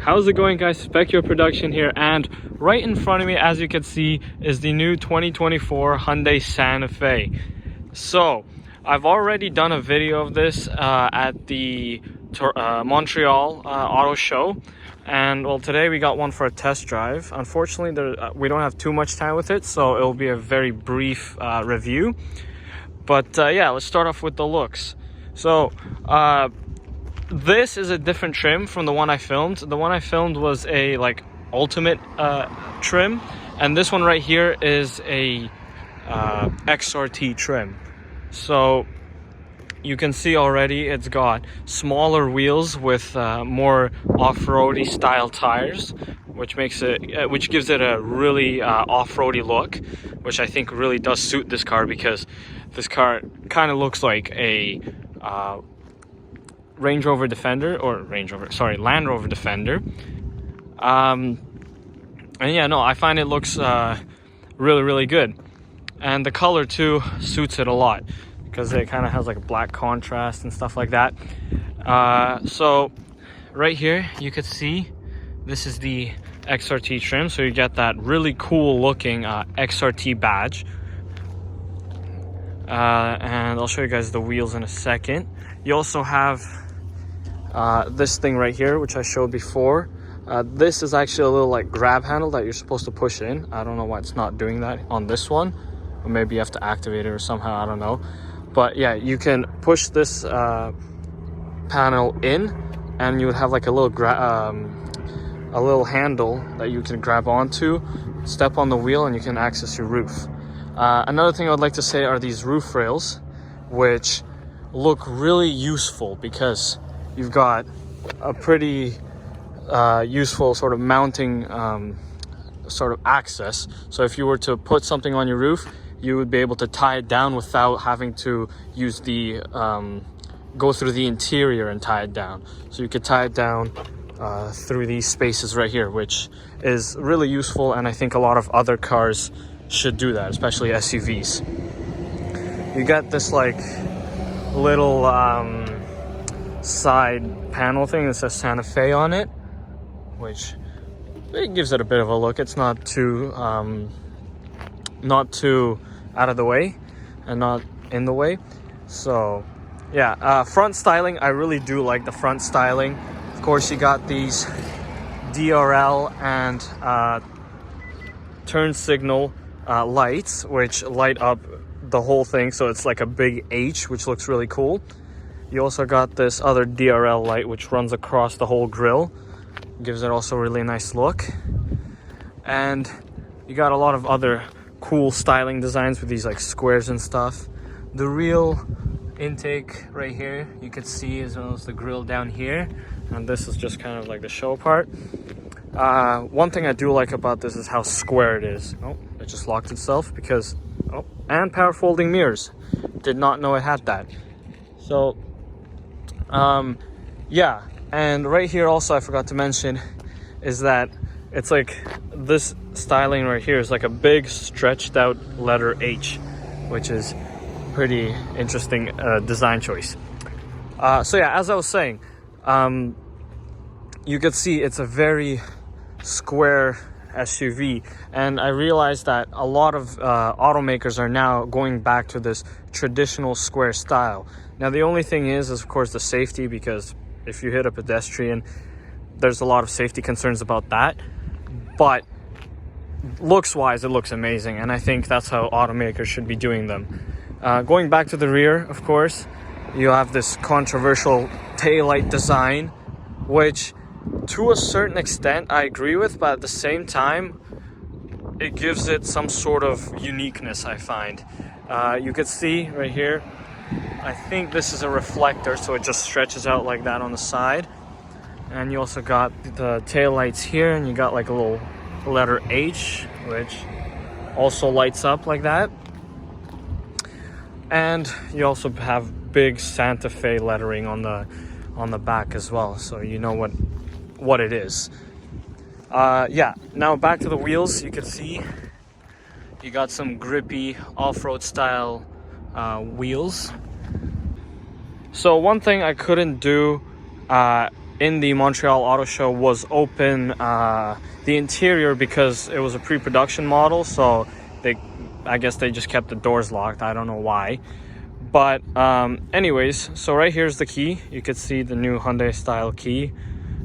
How's it going, guys? Specchio Production here, and right in front of me, as you can see, is the new 2024 Hyundai Santa Fe. So I've already done a video of this at the Montreal auto show, and well, today we got one for a test drive. Unfortunately, we don't have too much time with it, so it'll be a very brief review. But yeah, let's start off with the looks. So this is a different trim from the one I filmed. The one I filmed was a ultimate trim, and this one right here is a XRT trim. So you can see already it's got smaller wheels with more off-roady style tires, which gives it a really off-roady look, which I think really does suit this car, because this car kind of looks like a Land Rover Defender. And yeah, no, I find it looks really good, and the color too suits it a lot, because it kind of has like a black contrast and stuff like that. So right here you could see this is the XRT trim, so you get that really cool looking XRT badge. And I'll show you guys the wheels in a second. You also have this thing right here, which I showed before. This is actually a little grab handle that you're supposed to push in. I don't know why it's not doing that on this one, or maybe you have to activate it or somehow, I don't know. But yeah, you can push this panel in, and you would have like a little handle that you can grab onto, step on the wheel, and you can access your roof. Another thing I would like to say are these roof rails, which look really useful, because you've got a pretty useful sort of mounting sort of access. So if you were to put something on your roof, you would be able to tie it down without having to use the go through the interior and tie it down. So you could tie it down through these spaces right here, which is really useful, and I think a lot of other cars should do that, especially SUVs. You got this little side panel thing that says Santa Fe on it, which it gives it a bit of a look. It's not too out of the way and not in the way. So yeah, front styling, I really do like the front styling. Of course, you got these DRL and turn signal lights, which light up the whole thing, so it's like a big H, which looks really cool. You also got this other DRL light which runs across the whole grille, gives it also a really nice look. And you got a lot of other cool styling designs with these squares and stuff. The real intake right here you could see, as well as the grille down here, and this is just kind of like the show part. One thing I do like about this is how square it is. Oh, it just locked itself because, oh, and power folding mirrors. Did not know it had that. So yeah, and right here also I forgot to mention is that it's this styling right here is like a big stretched out letter H, which is pretty interesting design choice. So yeah, as I was saying, you could see it's a very square SUV, and I realized that a lot of automakers are now going back to this traditional square style. Now the only thing is of course the safety, because if you hit a pedestrian, there's a lot of safety concerns about that. But looks wise, it looks amazing, and I think that's how automakers should be doing them. Going back to the rear, of course, you have this controversial taillight design, which to a certain extent I agree with, but at the same time it gives it some sort of uniqueness, I find. You could see right here, I think this is a reflector, so it just stretches out like that on the side. And you also got the tail lights here, and you got a little letter H, which also lights up like that. And you also have big Santa Fe lettering on the back as well, so you know what it is. Yeah, now back to the wheels. You can see you got some grippy off-road style wheels. So one thing I couldn't do in the Montreal Auto Show was open the interior because it was a pre-production model, so I guess they just kept the doors locked. I don't know why. But anyways, so right here's the key. You could see the new Hyundai style key,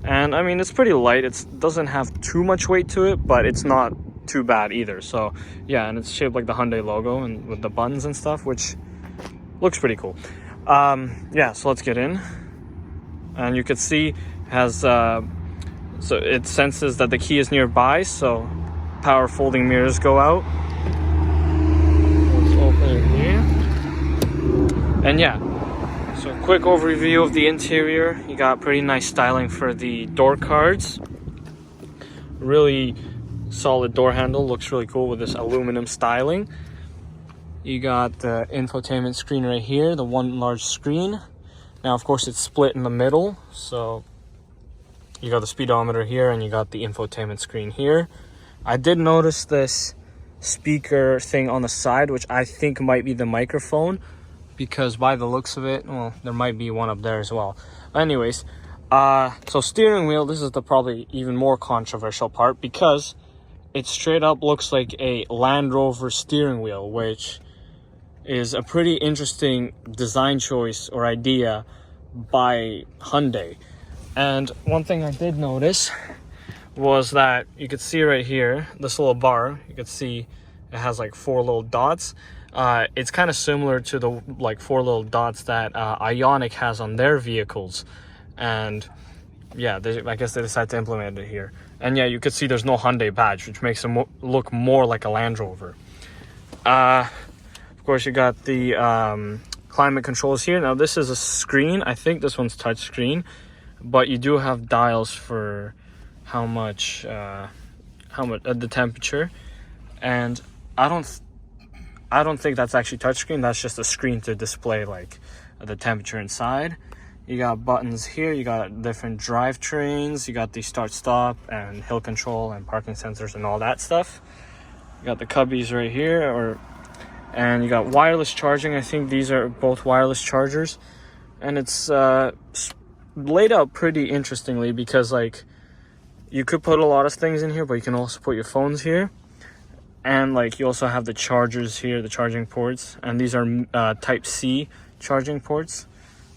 and I mean, it's pretty light. It doesn't have too much weight to it, but it's not too bad either. So yeah, and it's shaped like the Hyundai logo and with the buttons and stuff, which looks pretty cool. Yeah, so let's get in. And you could see it has so it senses that the key is nearby, so power folding mirrors go out. Let's open it here. And yeah, so quick overview of the interior. You got pretty nice styling for the door cards. Really solid door handle, looks really cool with this aluminum styling. You got the infotainment screen right here, the one large screen. Now, of course, it's split in the middle, so you got the speedometer here and you got the infotainment screen here. I did notice this speaker thing on the side, which I think might be the microphone, because by the looks of it, well, there might be one up there as well. Anyways, so steering wheel, this is the probably even more controversial part, because it straight up looks like a Land Rover steering wheel, which is a pretty interesting design choice or idea by Hyundai. And one thing I did notice was that you could see right here, this little bar, you could see it has like 4 little dots. It's kind of similar to the like 4 little dots that Ioniq has on their vehicles. And yeah, I guess they decided to implement it here. And yeah, you could see there's no Hyundai badge, which makes it look more like a Land Rover. Of course, you got the climate controls here. Now, this is a screen. I think this one's touch screen, but you do have dials for how much the temperature. And I don't think that's actually touchscreen. That's just a screen to display like the temperature inside. You got buttons here. You got different drivetrains. You got the start stop and hill control and parking sensors and all that stuff. You got the cubbies right here, and you got wireless charging. I think these are both wireless chargers, and it's laid out pretty interestingly, because like you could put a lot of things in here, but you can also put your phones here. And like you also have the chargers here, the charging ports, and these are type C charging ports.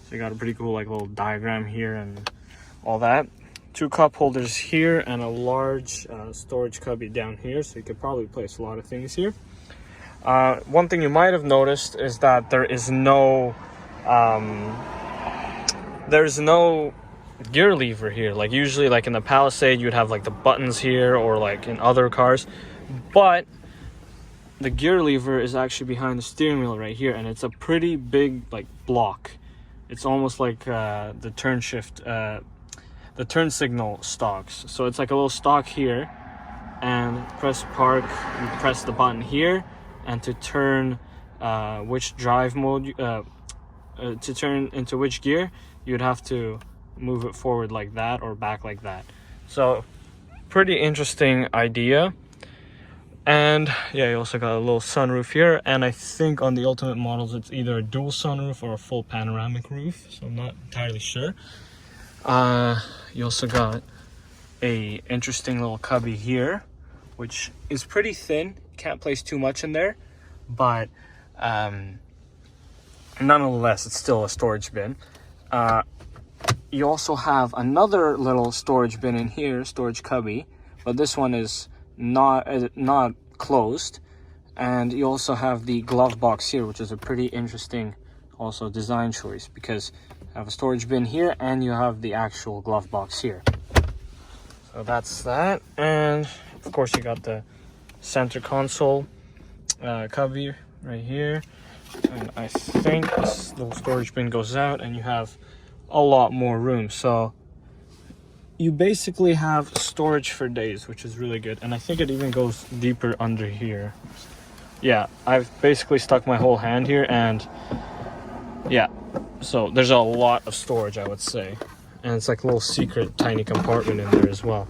So you got a pretty cool like little diagram here and all that. 2 cup holders here and a large storage cubby down here, so you could probably place a lot of things here. One thing you might have noticed is that there's no gear lever here. Like usually like in the Palisade you'd have like the buttons here, or like in other cars, but the gear lever is actually behind the steering wheel right here, and it's a pretty big like block. It's almost like the turn shift, the turn signal stalks. So it's like a little stalk here, and press park, you press the button here, and to turn which drive mode, to turn into which gear, you'd have to move it forward like that or back like that. So pretty interesting idea. And yeah, you also got a little sunroof here, and I think on the Ultimate models it's either a dual sunroof or a full panoramic roof, so I'm not entirely sure. You also got a interesting little cubby here, which is pretty thin. Can't place too much in there, but nonetheless it's still a storage bin. You also have another little storage bin in here, storage cubby, but this one is not closed. And you also have the glove box here, which is a pretty interesting also design choice, because you have a storage bin here and you have the actual glove box here. So that's that. And of course you got the center console cubby right here, and I think this little storage bin goes out and you have a lot more room. So you basically have storage for days, which is really good. And I think it even goes deeper under here. Yeah, I've basically stuck my whole hand here, and yeah, so there's a lot of storage, I would say. And it's like a little secret tiny compartment in there as well.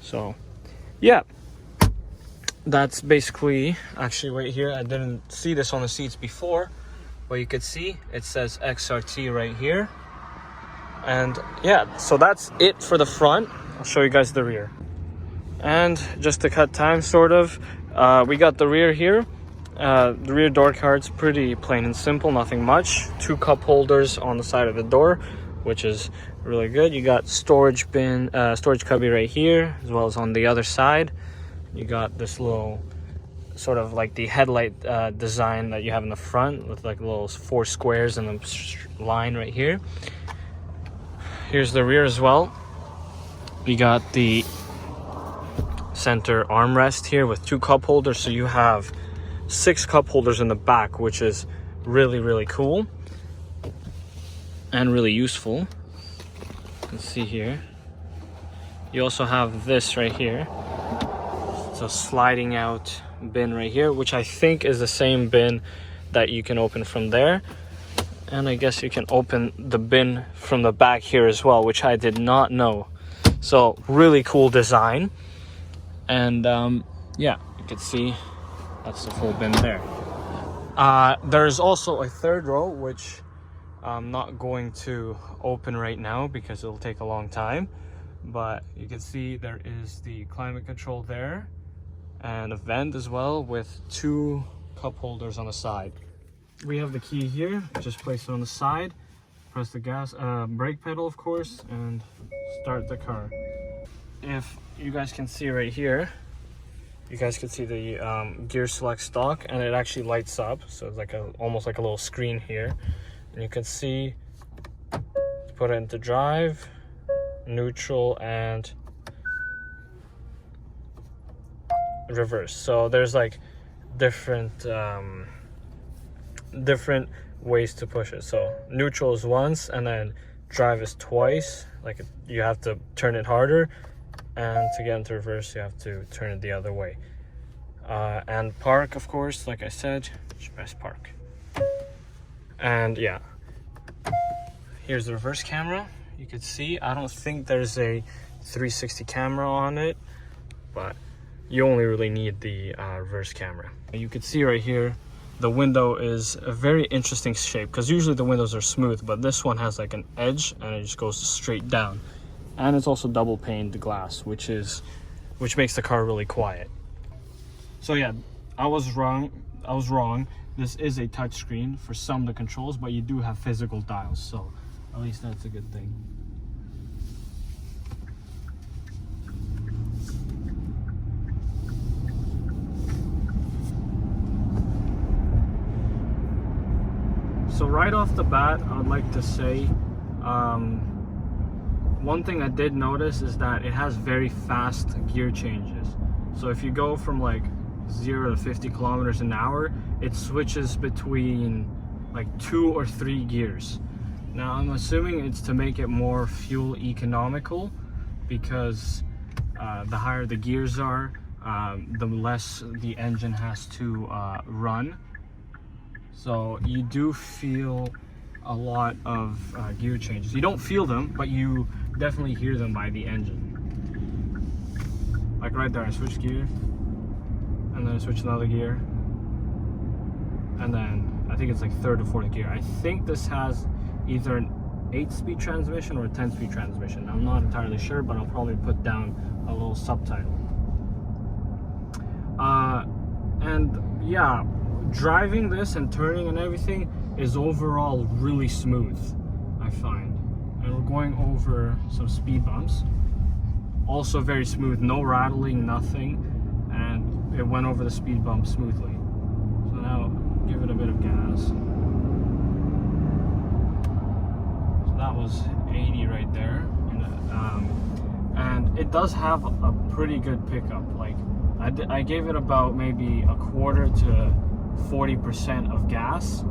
So yeah, that's basically, actually right here, I didn't see this on the seats before, but you could see it says XRT right here. And yeah, so that's it for the front. I'll show you guys the rear. And just to cut time, sort of, we got the rear here. The rear door card's pretty plain and simple, nothing much. 2 cup holders on the side of the door, which is really good. You got storage bin, storage cubby right here, as well as on the other side. You got this little sort of like the headlight design that you have in the front with like little 4 squares and a line right here. Here's the rear as well. We got the center armrest here with 2 cup holders, so you have 6 cup holders in the back, which is really cool and really useful. You can see here. You also have this right here. It's a sliding out bin right here, which I think is the same bin that you can open from there. And I guess you can open the bin from the back here as well, which I did not know. So really cool design. And yeah, you can see that's the full bin there. There's also a 3rd row, which I'm not going to open right now because it'll take a long time. But you can see there is the climate control there and a vent as well with 2 cup holders on the side. We have the key here, just place it on the side, press the gas, brake pedal of course, and start the car. If you guys can see right here, you guys can see the gear select stock, and it actually lights up, so it's like almost like a little screen here. And you can see, put it into drive, neutral, and reverse. So there's like different ways to push it. So neutral is once, and then drive is twice. Like you have to turn it harder, and to get into reverse you have to turn it the other way. And park, of course, like I said, just press park. And yeah, here's the reverse camera. You can see, I don't think there's a 360 camera on it, but you only really need the reverse camera. You can see right here, the window is a very interesting shape, because usually the windows are smooth, but this one has like an edge and it just goes straight down. And it's also double paned glass, which makes the car really quiet. So yeah, I was wrong. This is a touchscreen for some of the controls, but you do have physical dials, so at least that's a good thing. So right off the bat, I would like to say, one thing I did notice is that it has very fast gear changes. So if you go from like 0 to 50 kilometers an hour, it switches between like 2 or 3 gears. Now I'm assuming it's to make it more fuel economical, because the higher the gears are, the less the engine has to run. So you do feel a lot of gear changes. You don't feel them, but you definitely hear them by the engine. Like right there, I switched gear, and then I switched another gear, and then I think it's like 3rd or 4th gear. I think this has either an 8-speed transmission or a 10-speed transmission. I'm not entirely sure, but I'll probably put down a little subtitle. And yeah, driving this and turning and everything is overall really smooth, I find. And we're going over some speed bumps. Also very smooth, no rattling, nothing. And it went over the speed bump smoothly. So now give it a bit of gas. So that was 80 right there. And it does have a pretty good pickup. Like I gave it about maybe a quarter to 40% of gas,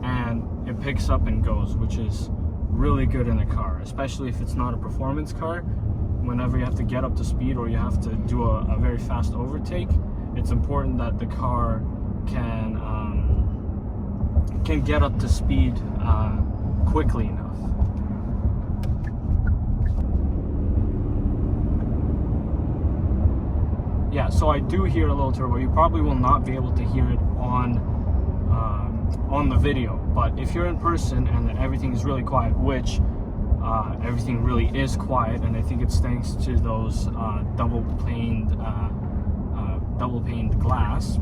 and it picks up and goes, which is really good in a car, especially if it's not a performance car. Whenever you have to get up to speed or you have to do a very fast overtake, it's important that the car can get up to speed quickly enough. Yeah, so I do hear a little turbo. You probably will not be able to hear it on the video, but if you're in person and everything is really quiet, which everything really is quiet, and I think it's thanks to those double paned glass.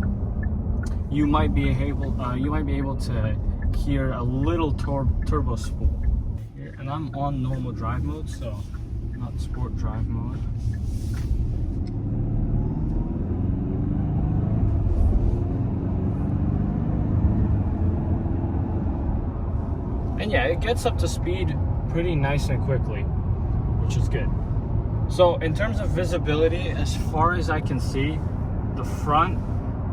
You might be able to hear a little turbo spool here, and I'm on normal drive mode, so not sport drive mode. And yeah, it gets up to speed pretty nice and quickly, which is good. So in terms of visibility, as far as I can see, the front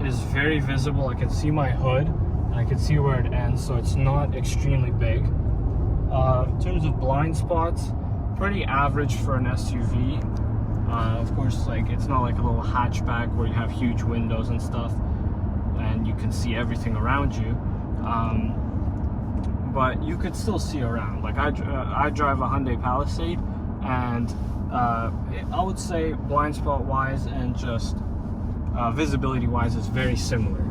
is very visible. I can see my hood and I can see where it ends, so it's not extremely big. In terms of blind spots, pretty average for an SUV. Of course, like, it's not like a little hatchback where you have huge windows and stuff and you can see everything around you. But you could still see around. Like, I drive a Hyundai Palisade, and I would say blind spot wise and just visibility wise is very similar.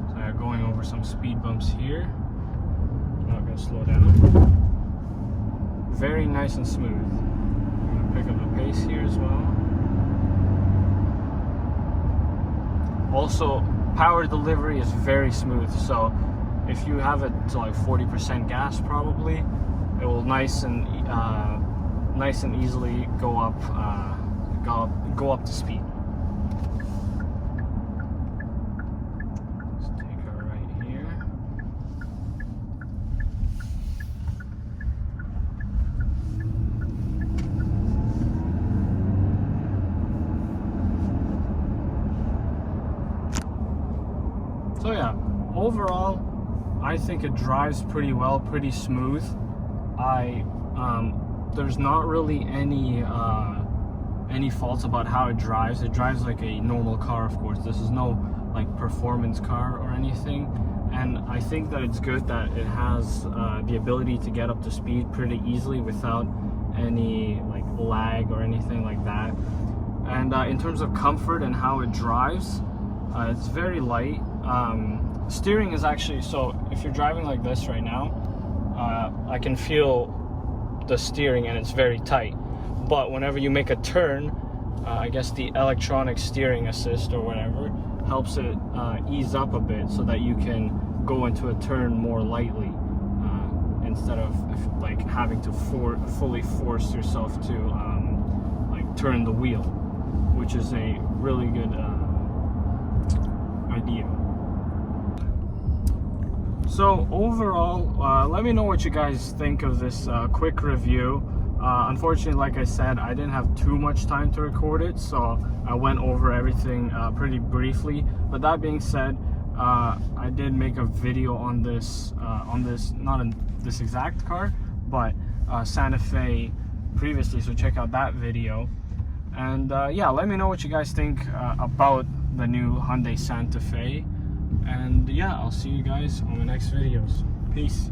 So I'm going over some speed bumps here. I'm not going to slow down. Very nice and smooth. I'm going to pick up the pace here as well. Also, power delivery is very smooth, so if you have it to like 40% gas, probably it will nice and easily go up to speed. Let's take a right here. So yeah, overall, I think it drives pretty well, pretty smooth. There's not really any faults about how it drives. It drives like a normal car, of course. This is no like performance car or anything. And I think that it's good that it has the ability to get up to speed pretty easily without any like lag or anything like that. And in terms of comfort and how it drives, it's very light. Steering is actually, so if you're driving like this right now, I can feel the steering and it's very tight. But whenever you make a turn, I guess the electronic steering assist or whatever helps it ease up a bit so that you can go into a turn more lightly, instead of like having to fully force yourself to like turn the wheel, which is a really good idea. So overall, let me know what you guys think of this quick review. Unfortunately, like I said, I didn't have too much time to record it, so I went over everything pretty briefly. But that being said, I did make a video on this, not in this exact car, but SantaFe previously, so check out that video. And yeah, let me know what you guys think about the new Hyundai SantaFe. And yeah, I'll see you guys on the next videos. Peace.